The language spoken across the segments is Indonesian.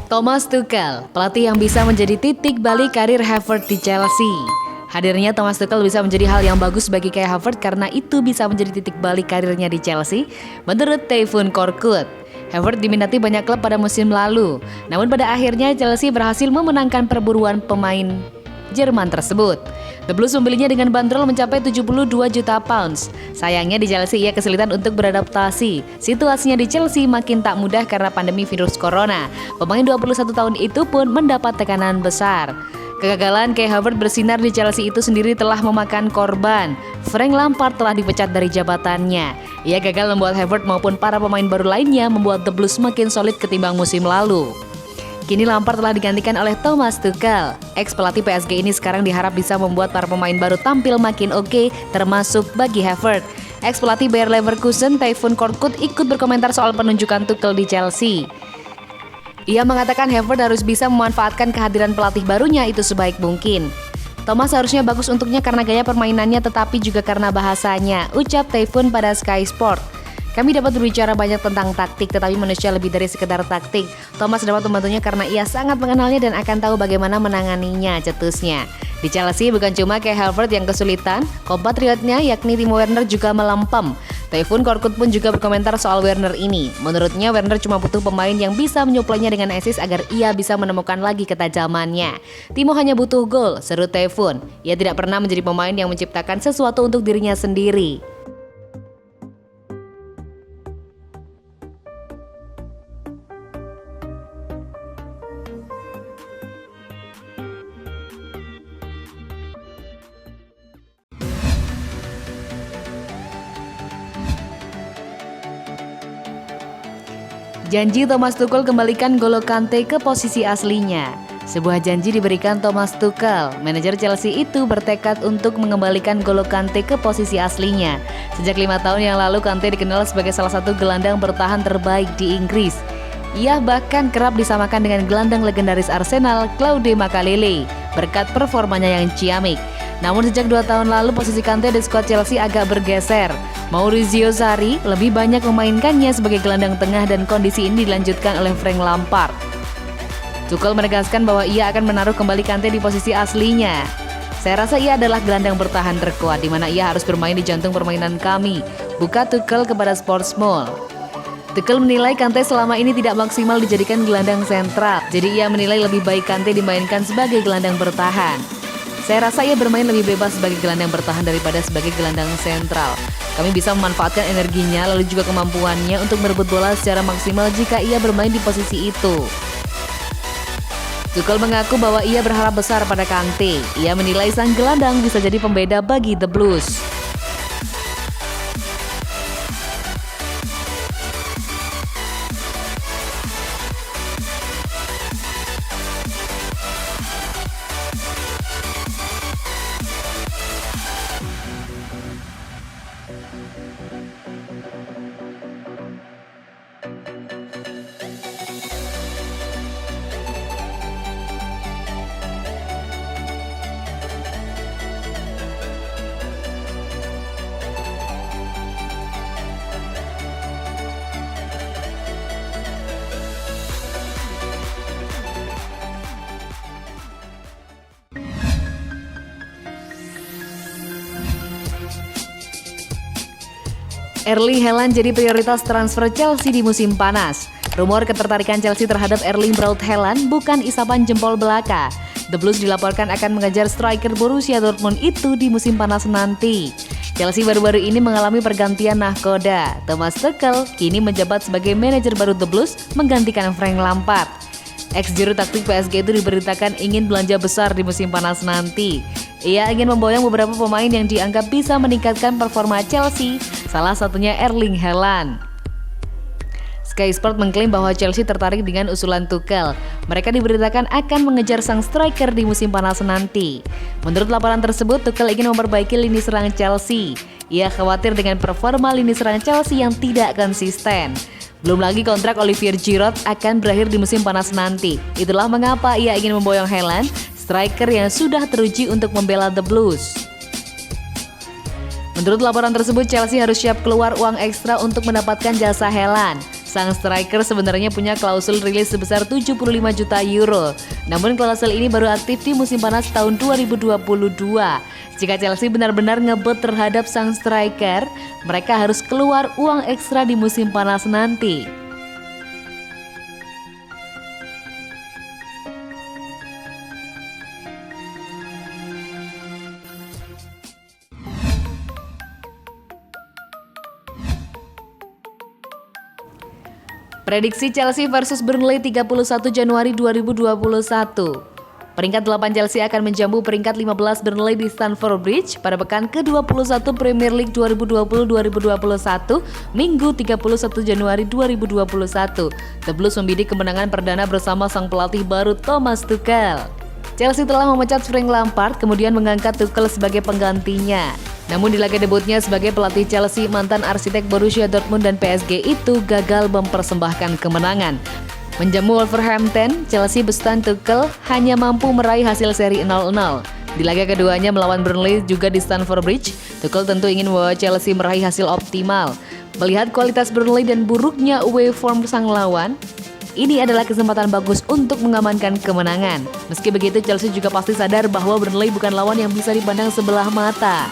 Thomas Tuchel, pelatih yang bisa menjadi titik balik karir Havertz di Chelsea. Hadirnya Thomas Tuchel bisa menjadi hal yang bagus bagi Kai Havertz karena itu bisa menjadi titik balik karirnya di Chelsea, menurut Tayfun Korkut. Havertz diminati banyak klub pada musim lalu, namun pada akhirnya Chelsea berhasil memenangkan perburuan pemain Jerman tersebut. The Blues membelinya dengan bandrol mencapai 72 juta pounds. Sayangnya di Chelsea ia kesulitan untuk beradaptasi. Situasinya di Chelsea makin tak mudah karena pandemi virus corona. Pemain 21 tahun itu pun mendapat tekanan besar. Kegagalan Kai Havertz bersinar di Chelsea itu sendiri telah memakan korban. Frank Lampard telah dipecat dari jabatannya. Ia gagal membuat Havertz maupun para pemain baru lainnya membuat The Blues semakin solid ketimbang musim lalu. Kini Lampard telah digantikan oleh Thomas Tuchel. Ex-pelatih PSG ini sekarang diharap bisa membuat para pemain baru tampil makin oke, termasuk bagi Havertz. Ex-pelatih Bayer Leverkusen, Tayfun Korkut, ikut berkomentar soal penunjukan Tuchel di Chelsea. Ia mengatakan Havertz harus bisa memanfaatkan kehadiran pelatih barunya itu sebaik mungkin. Thomas harusnya bagus untuknya karena gaya permainannya tetapi juga karena bahasanya, ucap Tayfun pada Sky Sport. Kami dapat berbicara banyak tentang taktik, tetapi manusia lebih dari sekedar taktik. Thomas dapat membantunya karena ia sangat mengenalnya dan akan tahu bagaimana menanganinya, cetusnya. Di Chelsea bukan cuma Kai Havertz yang kesulitan, kompatriotnya yakni Timo Werner juga melempem. Tayfun Korkut pun juga berkomentar soal Werner ini. Menurutnya Werner cuma butuh pemain yang bisa menyuplainya dengan assist agar ia bisa menemukan lagi ketajamannya. Timo hanya butuh gol, seru Tayfun. Ia tidak pernah menjadi pemain yang menciptakan sesuatu untuk dirinya sendiri. Janji Thomas Tuchel kembalikan N'Golo Kante ke posisi aslinya. Sebuah janji diberikan Thomas Tuchel. Manajer Chelsea itu bertekad untuk mengembalikan N'Golo Kante ke posisi aslinya. Sejak 5 tahun yang lalu Kante dikenal sebagai salah satu gelandang bertahan terbaik di Inggris. Ia bahkan kerap disamakan dengan gelandang legendaris Arsenal Claude Makelele berkat performanya yang ciamik. Namun sejak 2 tahun lalu posisi Kante di skuad Chelsea agak bergeser. Maurizio Sarri lebih banyak memainkannya sebagai gelandang tengah dan kondisi ini dilanjutkan oleh Frank Lampard. Tuchel menegaskan bahwa ia akan menaruh kembali Kante di posisi aslinya. Saya rasa ia adalah gelandang bertahan terkuat di mana ia harus bermain di jantung permainan kami, buka Tuchel kepada Sportsmall. Tuchel menilai Kante selama ini tidak maksimal dijadikan gelandang sentral, jadi ia menilai lebih baik Kante dimainkan sebagai gelandang bertahan. Saya rasa ia bermain lebih bebas sebagai gelandang bertahan daripada sebagai gelandang sentral. Kami bisa memanfaatkan energinya lalu juga kemampuannya untuk merebut bola secara maksimal jika ia bermain di posisi itu. Tuchel mengaku bahwa ia berharap besar pada Kante. Ia menilai sang gelandang bisa jadi pembeda bagi The Blues. Erling Haaland jadi prioritas transfer Chelsea di musim panas. Rumor ketertarikan Chelsea terhadap Erling Braut Haaland bukan isapan jempol belaka. The Blues dilaporkan akan mengejar striker Borussia Dortmund itu di musim panas nanti. Chelsea baru-baru ini mengalami pergantian nahkoda. Thomas Tuchel kini menjabat sebagai manajer baru The Blues menggantikan Frank Lampard. Ex-juru taktik PSG itu diberitakan ingin belanja besar di musim panas nanti. Ia ingin memboyong beberapa pemain yang dianggap bisa meningkatkan performa Chelsea, salah satunya Erling Haaland. Sky Sport mengklaim bahwa Chelsea tertarik dengan usulan Tuchel. Mereka diberitakan akan mengejar sang striker di musim panas nanti. Menurut laporan tersebut, Tuchel ingin memperbaiki lini serang Chelsea. Ia khawatir dengan performa lini serang Chelsea yang tidak konsisten. Belum lagi kontrak Olivier Giroud akan berakhir di musim panas nanti. Itulah mengapa ia ingin memboyong Haaland, striker yang sudah teruji untuk membela The Blues. Menurut laporan tersebut, Chelsea harus siap keluar uang ekstra untuk mendapatkan jasa Haaland. Sang striker sebenarnya punya klausul rilis sebesar 75 juta euro. Namun klausul ini baru aktif di musim panas tahun 2022. Jika Chelsea benar-benar ngebet terhadap sang striker, mereka harus keluar uang ekstra di musim panas nanti. Prediksi Chelsea versus Burnley 31 Januari 2021. Peringkat 8 Chelsea akan menjamu peringkat 15 Burnley di Stamford Bridge pada pekan ke-21 Premier League 2020-2021 Minggu 31 Januari 2021 sebelum membidik kemenangan perdana bersama sang pelatih baru Thomas Tuchel. Chelsea telah memecat Frank Lampard kemudian mengangkat Tuchel sebagai penggantinya. Namun di laga debutnya sebagai pelatih Chelsea, mantan arsitek Borussia Dortmund dan PSG itu gagal mempersembahkan kemenangan. Menjamu Wolverhampton, Chelsea besutan Tuchel hanya mampu meraih hasil seri 0-0. Di laga keduanya melawan Burnley juga di Stamford Bridge, Tuchel tentu ingin membawa Chelsea meraih hasil optimal. Melihat kualitas Burnley dan buruknya away form sang lawan, ini adalah kesempatan bagus untuk mengamankan kemenangan. Meski begitu, Chelsea juga pasti sadar bahwa Burnley bukan lawan yang bisa dipandang sebelah mata.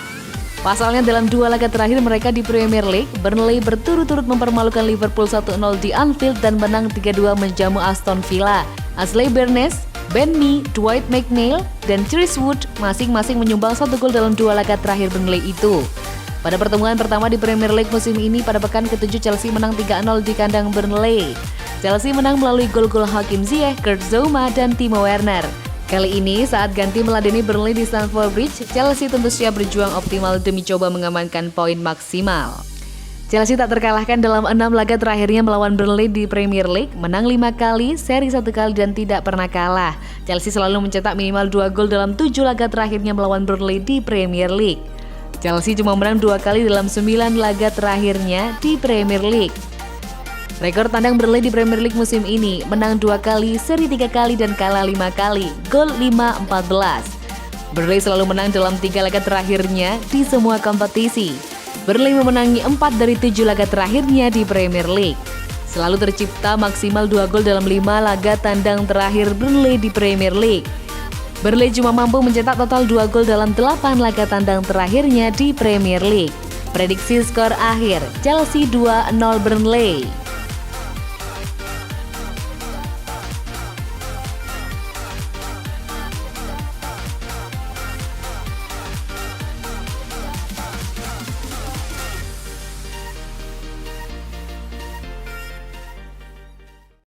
Pasalnya dalam 2 laga terakhir mereka di Premier League, Burnley berturut-turut mempermalukan Liverpool 1-0 di Anfield dan menang 3-2 menjamu Aston Villa. Ashley Barnes, Ben Mee, Dwight McNeil, dan Chris Wood masing-masing menyumbang 1 gol dalam 2 laga terakhir Burnley itu. Pada pertemuan pertama di Premier League musim ini pada pekan ke-7 Chelsea menang 3-0 di kandang Burnley. Chelsea menang melalui gol-gol Hakim Ziyech, Kurt Zouma, dan Timo Werner. Kali ini saat ganti meladeni Burnley di Stamford Bridge, Chelsea tentu siap berjuang optimal demi coba mengamankan poin maksimal. Chelsea tak terkalahkan dalam 6 laga terakhirnya melawan Burnley di Premier League, menang 5 kali, seri 1 kali dan tidak pernah kalah. Chelsea selalu mencetak minimal 2 gol dalam 7 laga terakhirnya melawan Burnley di Premier League. Chelsea cuma menang 2 kali dalam 9 laga terakhirnya di Premier League. Rekor tandang Burnley di Premier League musim ini, menang 2 kali, seri 3 kali, dan kalah 5 kali, gol 5-14. Burnley selalu menang dalam 3 laga terakhirnya di semua kompetisi. Burnley memenangi 4 dari 7 laga terakhirnya di Premier League. Selalu tercipta maksimal 2 gol dalam 5 laga tandang terakhir Burnley di Premier League. Burnley cuma mampu mencetak total 2 gol dalam 8 laga tandang terakhirnya di Premier League. Prediksi skor akhir, Chelsea 2-0 Burnley.